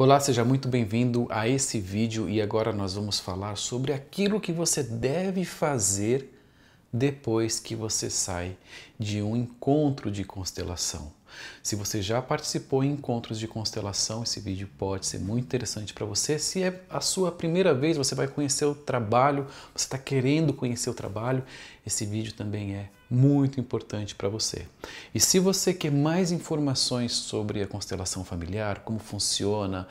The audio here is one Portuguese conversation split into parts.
Olá, seja muito bem-vindo a esse vídeo e agora nós vamos falar sobre aquilo que você deve fazer depois que você sai de um encontro de constelação. Se você já participou em encontros de constelação, esse vídeo pode ser muito interessante para você. Se é a sua primeira vez, você vai conhecer o trabalho, você está querendo conhecer o trabalho, esse vídeo também é muito importante para você. E se você quer mais informações sobre a constelação familiar, como funciona,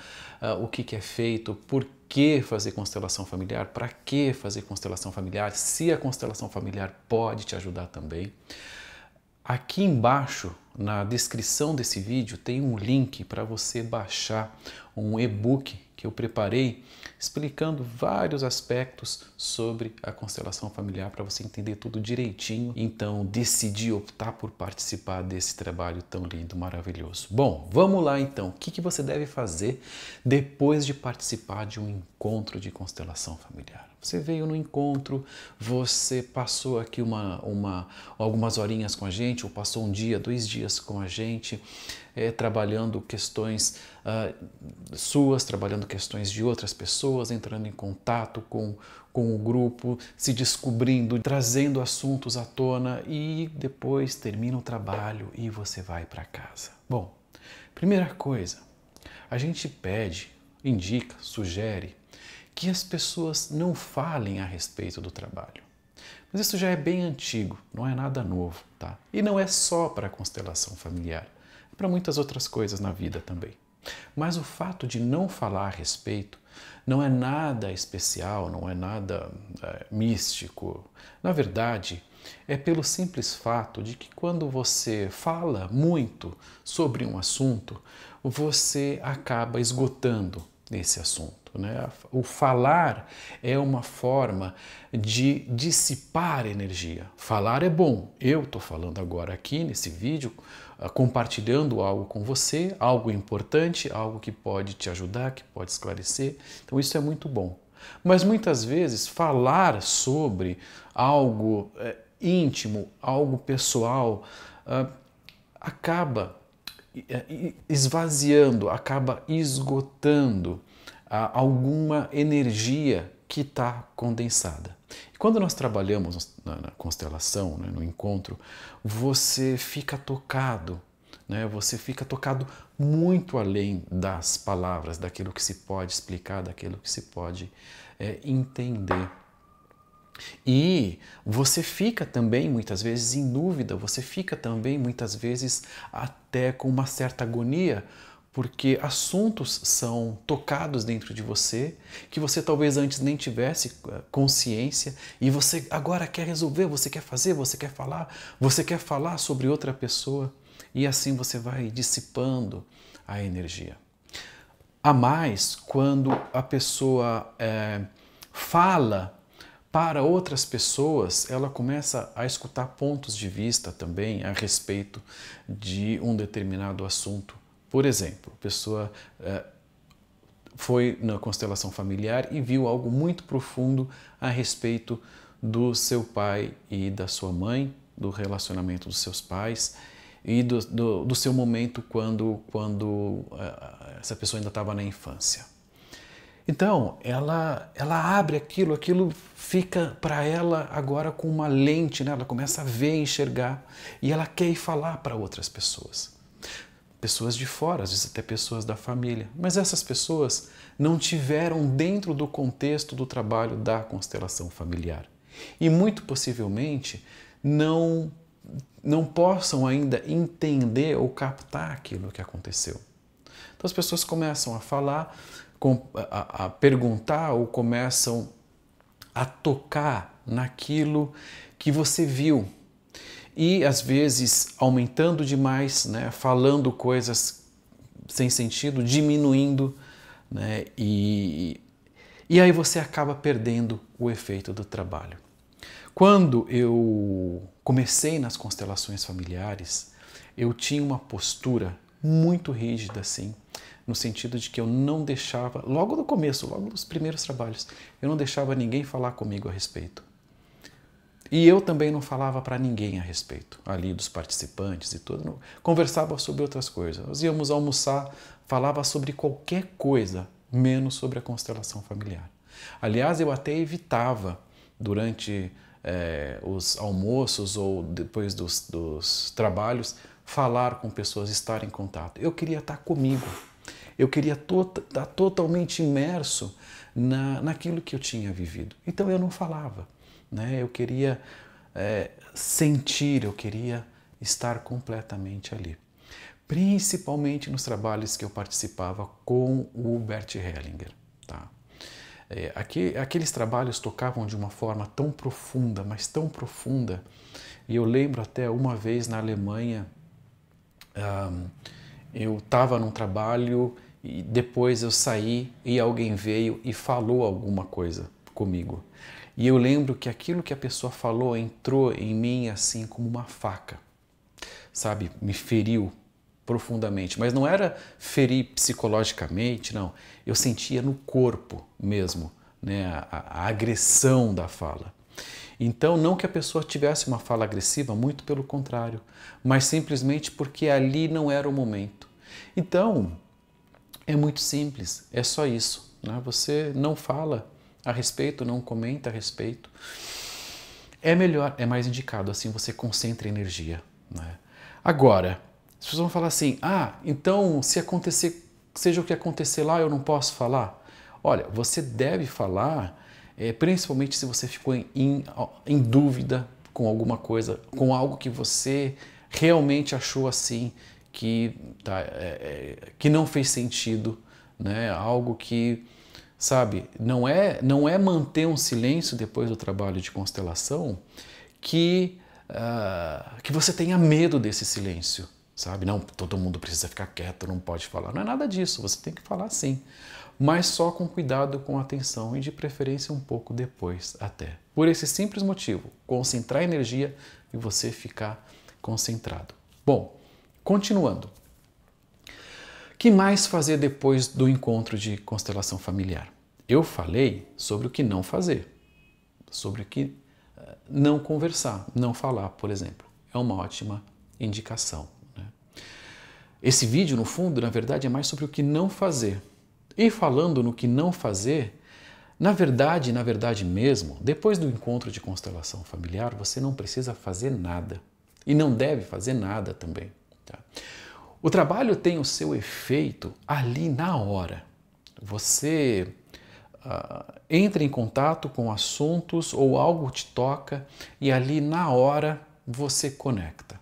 o que é feito, por que fazer constelação familiar, para que fazer constelação familiar, se a constelação familiar pode te ajudar também. Aqui embaixo, na descrição desse vídeo, tem um link para você baixar um e-book que eu preparei explicando vários aspectos sobre a constelação familiar para você entender tudo direitinho. Então, decidi optar por participar desse trabalho tão lindo, maravilhoso. Bom, vamos lá então. O que você deve fazer depois de participar de um encontro de constelação familiar? Você veio no encontro, você passou aqui algumas horinhas com a gente, ou passou um dia, 2 dias com a gente, trabalhando questões suas, trabalhando questões de outras pessoas, entrando em contato com o grupo, se descobrindo, trazendo assuntos à tona e depois termina o trabalho e você vai para casa. Bom, primeira coisa, a gente pede, indica, sugere que as pessoas não falem a respeito do trabalho. Mas isso já é bem antigo, não é nada novo, tá? E não é só para a constelação familiar, é para muitas outras coisas na vida também. Mas o fato de não falar a respeito não é nada especial, não é nada místico. Na verdade, é pelo simples fato de que quando você fala muito sobre um assunto, você acaba esgotando esse assunto. O falar é uma forma de dissipar energia. Falar é bom. Eu estou falando agora aqui nesse vídeo, compartilhando algo com você, algo importante, algo que pode te ajudar, que pode esclarecer. Então isso é muito bom. Mas muitas vezes falar sobre algo íntimo, algo pessoal, acaba esvaziando, acaba esgotando alguma energia que está condensada. E quando nós trabalhamos na constelação, no encontro, você fica tocado, você fica tocado muito além das palavras, daquilo que se pode explicar, daquilo que se pode entender. E você fica também muitas vezes em dúvida, você fica também muitas vezes até com uma certa agonia, porque assuntos são tocados dentro de você que você talvez antes nem tivesse consciência e você agora quer resolver, você quer fazer, você quer falar sobre outra pessoa e assim você vai dissipando a energia. A mais, quando a pessoa fala para outras pessoas, ela começa a escutar pontos de vista também a respeito de um determinado assunto. Por exemplo, a pessoa foi na constelação familiar e viu algo muito profundo a respeito do seu pai e da sua mãe, do relacionamento dos seus pais e do seu momento quando essa pessoa ainda estava na infância. Então, ela abre aquilo fica para ela agora com uma lente, ela começa a ver, enxergar e ela quer ir falar para outras pessoas. Pessoas de fora, às vezes até pessoas da família. Mas essas pessoas não tiveram dentro do contexto do trabalho da constelação familiar. E muito possivelmente não possam ainda entender ou captar aquilo que aconteceu. Então as pessoas começam a falar, a perguntar ou começam a tocar naquilo que você viu. E às vezes aumentando demais, falando coisas sem sentido, diminuindo, e aí você acaba perdendo o efeito do trabalho. Quando eu comecei nas constelações familiares, eu tinha uma postura muito rígida, assim, no sentido de que eu não deixava, logo no começo, logo nos primeiros trabalhos, eu não deixava ninguém falar comigo a respeito. E eu também não falava para ninguém a respeito, ali dos participantes e tudo. Não. Conversava sobre outras coisas. Nós íamos almoçar, falava sobre qualquer coisa, menos sobre a constelação familiar. Aliás, eu até evitava, durante os almoços ou depois dos trabalhos, falar com pessoas, estar em contato. Eu queria estar comigo. Eu queria estar totalmente imerso naquilo que eu tinha vivido. Então eu não falava, né? Eu queria sentir, eu queria estar completamente ali. Principalmente nos trabalhos que eu participava com o Bert Hellinger. Tá? Aqueles trabalhos tocavam de uma forma tão profunda, mas tão profunda. E eu lembro até uma vez na Alemanha, eu estava num trabalho e depois eu saí e alguém veio e falou alguma coisa comigo. E eu lembro que aquilo que a pessoa falou entrou em mim assim como uma faca, sabe? Me feriu profundamente, mas não era ferir psicologicamente, não. Eu sentia no corpo mesmo, né? A agressão da fala. Então, não que a pessoa tivesse uma fala agressiva, muito pelo contrário, mas simplesmente porque ali não era o momento. Então, é muito simples, é só isso, né? Você não fala a respeito, não comenta a respeito. É melhor, é mais indicado, assim você concentra energia, né? Agora, as pessoas vão falar assim, então se acontecer, seja o que acontecer lá, eu não posso falar? Olha, você deve falar, principalmente se você ficou em dúvida com alguma coisa, com algo que você realmente achou assim, que não fez sentido, né? Algo que, sabe, não é manter um silêncio depois do trabalho de constelação que você tenha medo desse silêncio, sabe? Não, todo mundo precisa ficar quieto, não pode falar. Não é nada disso, você tem que falar sim, mas só com cuidado, com atenção e de preferência um pouco depois até. Por esse simples motivo, concentrar energia e você ficar concentrado. Bom, continuando. O que mais fazer depois do encontro de constelação familiar? Eu falei sobre o que não fazer, sobre o que não conversar, não falar, por exemplo. É uma ótima indicação, né? Esse vídeo, no fundo, na verdade, é mais sobre o que não fazer. E falando no que não fazer, na verdade mesmo, depois do encontro de constelação familiar, você não precisa fazer nada. E não deve fazer nada também. Tá? O trabalho tem o seu efeito ali na hora. Você entra em contato com assuntos ou algo te toca e ali na hora você conecta.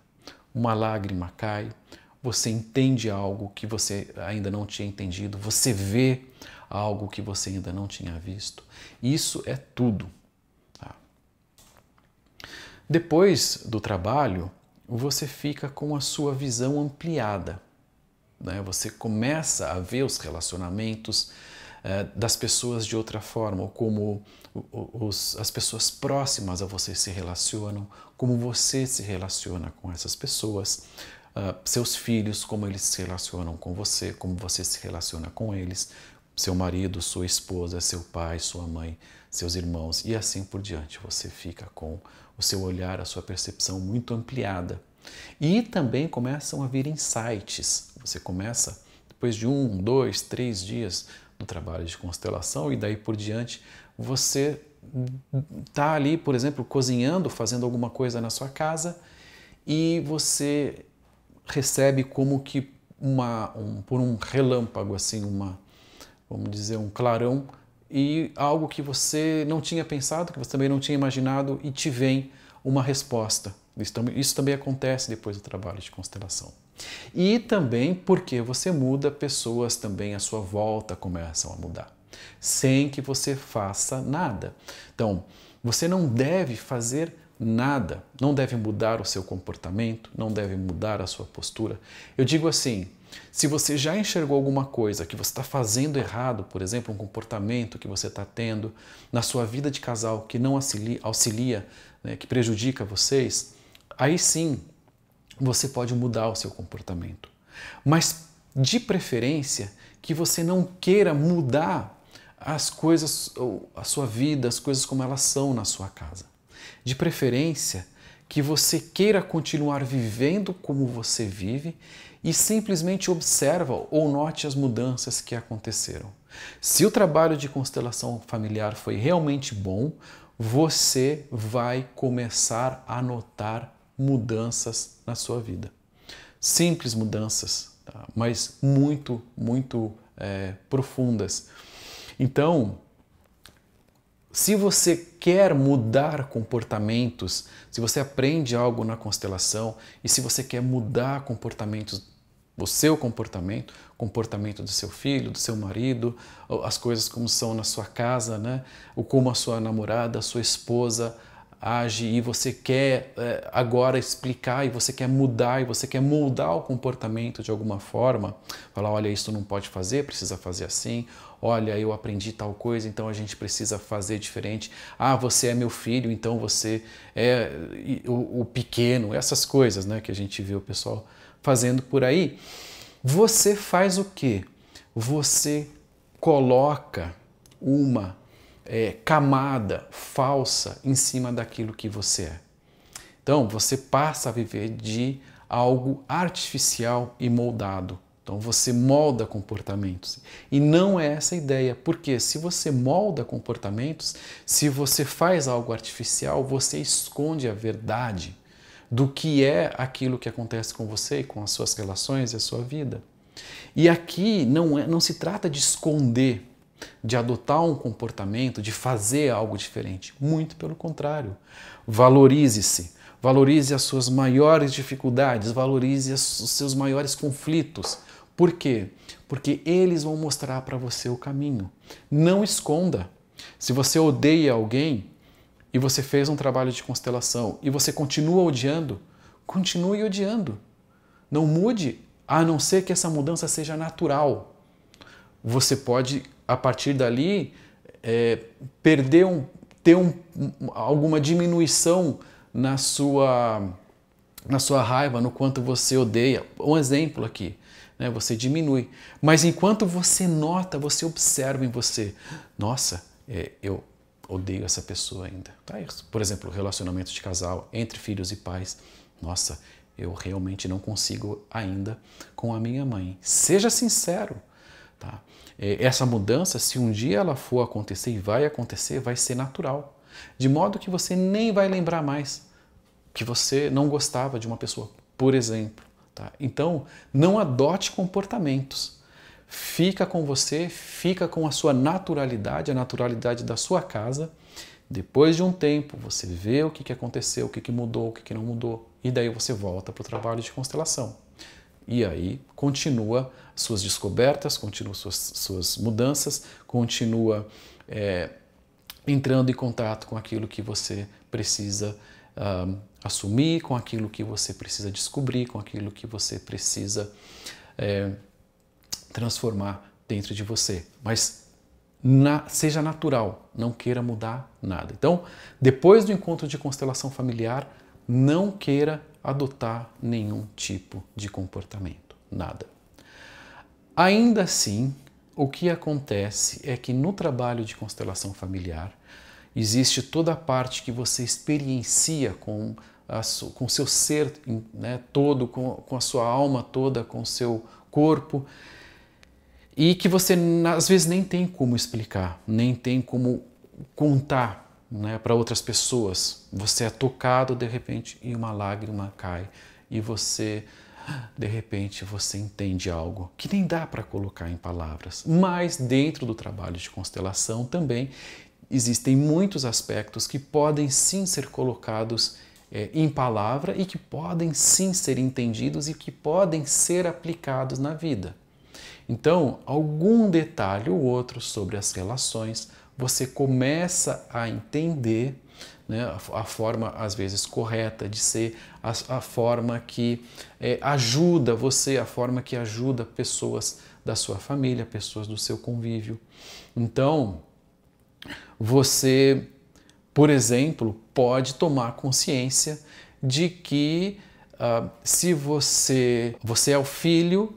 Uma lágrima cai, você entende algo que você ainda não tinha entendido, você vê algo que você ainda não tinha visto. Isso é tudo. Tá? Depois do trabalho, você fica com a sua visão ampliada, né? Você começa a ver os relacionamentos das pessoas de outra forma, ou como as pessoas próximas a você se relacionam, como você se relaciona com essas pessoas, seus filhos, como eles se relacionam com você, como você se relaciona com eles, seu marido, sua esposa, seu pai, sua mãe, seus irmãos e assim por diante. Você fica com o seu olhar, a sua percepção muito ampliada. E também começam a vir insights. Você começa, depois de 1, 2, 3 dias do trabalho de constelação e daí por diante, você está ali, por exemplo, cozinhando, fazendo alguma coisa na sua casa e você recebe como que por um relâmpago, assim, vamos dizer, um clarão e algo que você não tinha pensado, que você também não tinha imaginado e te vem uma resposta. Isso também acontece depois do trabalho de constelação. E também porque você muda, pessoas também à sua volta começam a mudar, sem que você faça nada. Então, você não deve fazer nada, não deve mudar o seu comportamento, não deve mudar a sua postura. Eu digo assim, se você já enxergou alguma coisa que você está fazendo errado, por exemplo, um comportamento que você está tendo na sua vida de casal que não auxilia, né, que prejudica vocês, aí sim, você pode mudar o seu comportamento. Mas, de preferência, que você não queira mudar as coisas, a sua vida, as coisas como elas são na sua casa. De preferência, que você queira continuar vivendo como você vive e simplesmente observa ou note as mudanças que aconteceram. Se o trabalho de constelação familiar foi realmente bom, você vai começar a notar mudanças na sua vida. Simples mudanças, tá? Mas muito profundas. Então, se você quer mudar comportamentos, se você aprende algo na constelação e se você quer mudar comportamentos, o seu comportamento, comportamento do seu filho, do seu marido, as coisas como são na sua casa, né? Ou como a sua namorada, a sua esposa age e você quer agora explicar e você quer mudar e você quer moldar o comportamento de alguma forma, falar, olha, isso não pode fazer, precisa fazer assim, olha, eu aprendi tal coisa, então a gente precisa fazer diferente, ah, você é meu filho, então você é o pequeno, essas coisas, né, que a gente vê o pessoal fazendo por aí. Você faz o quê? Você coloca uma camada falsa em cima daquilo que você é. Então, você passa a viver de algo artificial e moldado. Então, você molda comportamentos. E não é essa a ideia, porque se você molda comportamentos, se você faz algo artificial, você esconde a verdade do que é aquilo que acontece com você, com as suas relações e a sua vida. E aqui não se trata de esconder, de adotar um comportamento, de fazer algo diferente. Muito pelo contrário. Valorize-se, valorize as suas maiores dificuldades, valorize os seus maiores conflitos. Por quê? Porque eles vão mostrar para você o caminho. Não esconda. Se você odeia alguém e você fez um trabalho de constelação e você continua odiando, continue odiando. Não mude, a não ser que essa mudança seja natural. Você pode, a partir dali, ter alguma diminuição na sua raiva, no quanto você odeia. Um exemplo aqui, né? Você diminui. Mas enquanto você nota, você observa em você, nossa, eu odeio essa pessoa ainda. Tá? Por exemplo, relacionamento de casal, entre filhos e pais. Nossa, eu realmente não consigo ainda com a minha mãe. Seja sincero. Tá? Essa mudança, se um dia ela for acontecer e vai acontecer, vai ser natural. De modo que você nem vai lembrar mais que você não gostava de uma pessoa, por exemplo. Tá? Então, não adote comportamentos. Fica com você, fica com a sua naturalidade, a naturalidade da sua casa. Depois de um tempo, você vê o que aconteceu, o que mudou, o que não mudou. E daí você volta para o trabalho de constelação. E aí continua suas descobertas, continua suas mudanças, continua entrando em contato com aquilo que você precisa assumir, com aquilo que você precisa descobrir, com aquilo que você precisa transformar dentro de você. Mas seja natural, não queira mudar nada. Então, depois do encontro de constelação familiar, não queira adotar nenhum tipo de comportamento, nada. Ainda assim, o que acontece é que no trabalho de constelação familiar existe toda a parte que você experiencia com o seu ser, né, todo, com a sua alma toda, com o seu corpo, e que você às vezes nem tem como explicar, nem tem como contar, né, para outras pessoas. Você é tocado de repente e uma lágrima cai e você, de repente, você entende algo que nem dá para colocar em palavras. Mas dentro do trabalho de constelação também existem muitos aspectos que podem sim ser colocados em palavra e que podem sim ser entendidos e que podem ser aplicados na vida. Então, algum detalhe ou outro sobre as relações, você começa a entender, né, a forma, às vezes, correta de ser, a forma que ajuda você, a forma que ajuda pessoas da sua família, pessoas do seu convívio. Então, você, por exemplo, pode tomar consciência de que se você é o filho,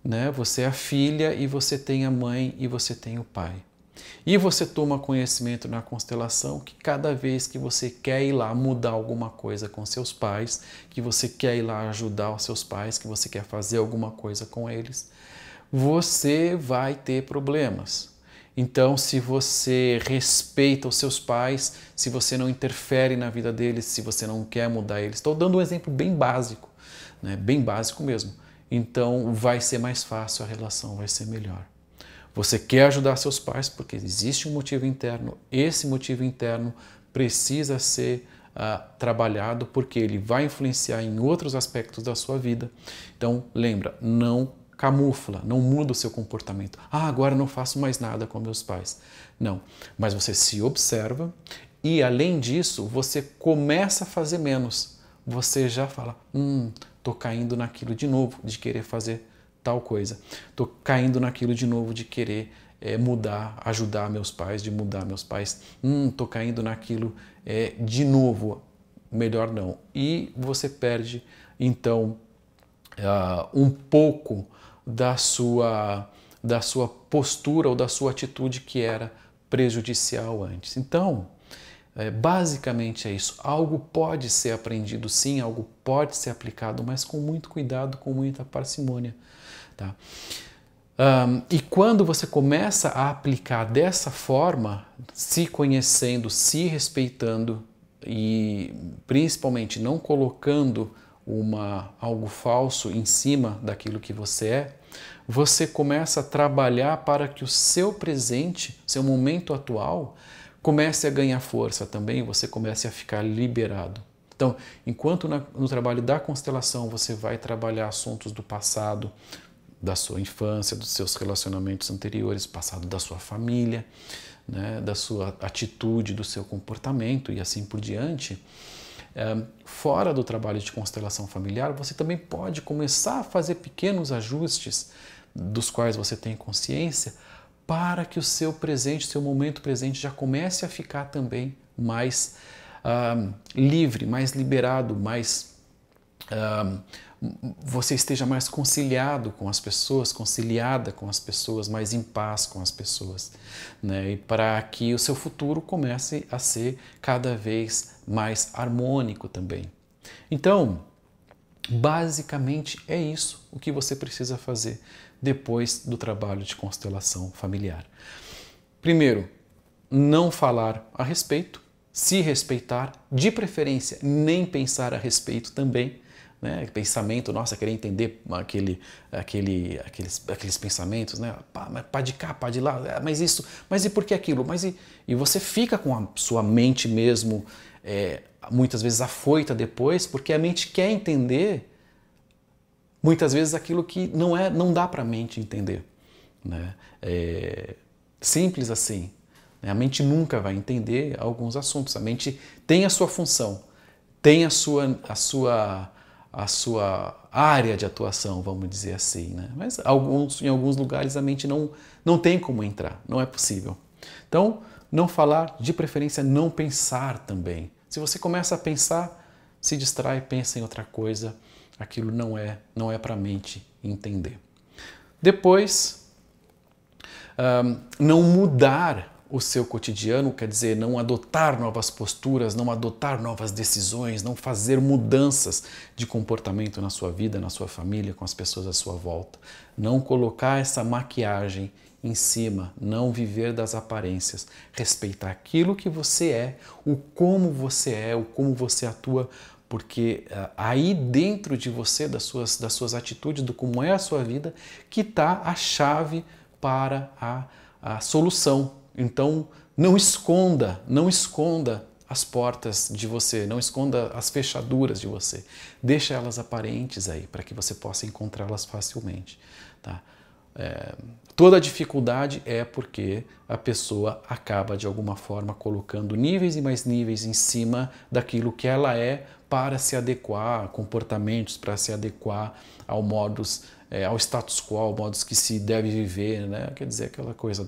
né, você é a filha e você tem a mãe e você tem o pai. E você toma conhecimento na constelação que cada vez que você quer ir lá mudar alguma coisa com seus pais, que você quer ir lá ajudar os seus pais, que você quer fazer alguma coisa com eles, você vai ter problemas. Então, se você respeita os seus pais, se você não interfere na vida deles, se você não quer mudar eles, estou dando um exemplo bem básico, né? Bem básico mesmo. Então, vai ser mais fácil, a relação vai ser melhor. Você quer ajudar seus pais porque existe um motivo interno, esse motivo interno precisa ser trabalhado porque ele vai influenciar em outros aspectos da sua vida. Então, lembra, não camufla, não muda o seu comportamento. Agora não faço mais nada com meus pais. Não, mas você se observa e, além disso, você começa a fazer menos. Você já fala, tô caindo naquilo de novo, de querer fazer tal coisa. Tô caindo naquilo de novo de querer mudar, ajudar meus pais, de mudar meus pais. Tô caindo naquilo de novo, melhor não. E você perde, então, um pouco da sua postura ou da sua atitude que era prejudicial antes. Então, basicamente é isso. Algo pode ser aprendido sim, algo pode ser aplicado, mas com muito cuidado, com muita parcimônia. Tá? E quando você começa a aplicar dessa forma, se conhecendo, se respeitando e principalmente não colocando algo falso em cima daquilo que você começa a trabalhar para que o seu presente, seu momento atual, comece a ganhar força também, você comece a ficar liberado. Então, enquanto no trabalho da constelação você vai trabalhar assuntos do passado, da sua infância, dos seus relacionamentos anteriores, passado da sua família, né, da sua atitude, do seu comportamento e assim por diante, fora do trabalho de constelação familiar, você também pode começar a fazer pequenos ajustes dos quais você tem consciência para que o seu presente, seu momento presente já comece a ficar também mais livre, mais liberado, mais você esteja mais conciliado com as pessoas, conciliada com as pessoas, mais em paz com as pessoas, né? E para que o seu futuro comece a ser cada vez mais harmônico também. Então, basicamente é isso o que você precisa fazer depois do trabalho de constelação familiar. Primeiro, não falar a respeito, se respeitar, de preferência nem pensar a respeito também, né? Pensamento, nossa, querer entender aqueles pensamentos, né? Pá de cá, pá de lá, mas isso, mas e por que aquilo? E você fica com a sua mente mesmo, muitas vezes afoita depois, porque a mente quer entender muitas vezes aquilo que não dá para a mente entender, né? Simples assim. A mente nunca vai entender alguns assuntos. A mente tem a sua função, tem a sua área de atuação, vamos dizer assim, né? Mas em alguns lugares a mente não tem como entrar, não é possível. Então, não falar, de preferência não pensar também. Se você começa a pensar, se distrai, pensa em outra coisa, aquilo não é para a mente entender. Depois, não mudar o seu cotidiano, quer dizer, não adotar novas posturas, não adotar novas decisões, não fazer mudanças de comportamento na sua vida, na sua família, com as pessoas à sua volta. Não colocar essa maquiagem em cima, não viver das aparências, respeitar aquilo que você é, o como você atua, porque aí dentro de você, das suas atitudes, do como é a sua vida, que está a chave para a solução. Então, não esconda as portas de você, não esconda as fechaduras de você. Deixa elas aparentes aí, para que você possa encontrá-las facilmente. Tá? Toda dificuldade é porque a pessoa acaba, de alguma forma, colocando níveis e mais níveis em cima daquilo que ela é para se adequar a comportamentos, para se adequar ao status quo, ao modos que se deve viver, né? Quer dizer, aquela coisa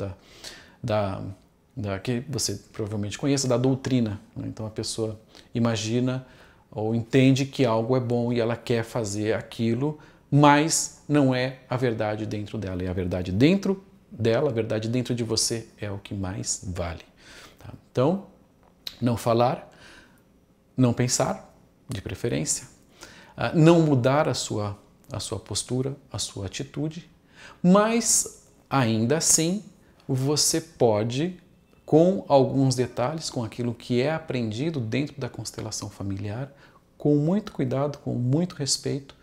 que você provavelmente conheça, da doutrina, né? Então a pessoa imagina ou entende que algo é bom e ela quer fazer aquilo, mas não é a verdade dentro dela, é a verdade dentro dela, a verdade dentro de você é o que mais vale. Tá? Então, não falar, não pensar, de preferência, não mudar a sua postura, a sua atitude, mas ainda assim você pode, com alguns detalhes, com aquilo que é aprendido dentro da constelação familiar, com muito cuidado, com muito respeito,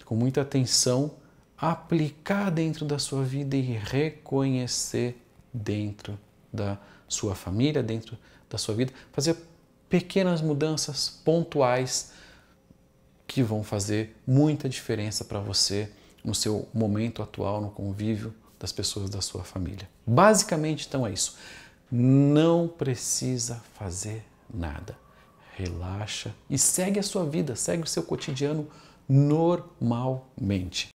com muita atenção, aplicar dentro da sua vida e reconhecer dentro da sua família, dentro da sua vida, fazer pequenas mudanças pontuais que vão fazer muita diferença para você no seu momento atual, no convívio das pessoas da sua família. Basicamente, então, é isso. Não precisa fazer nada. Relaxa e segue a sua vida, segue o seu cotidiano normalmente.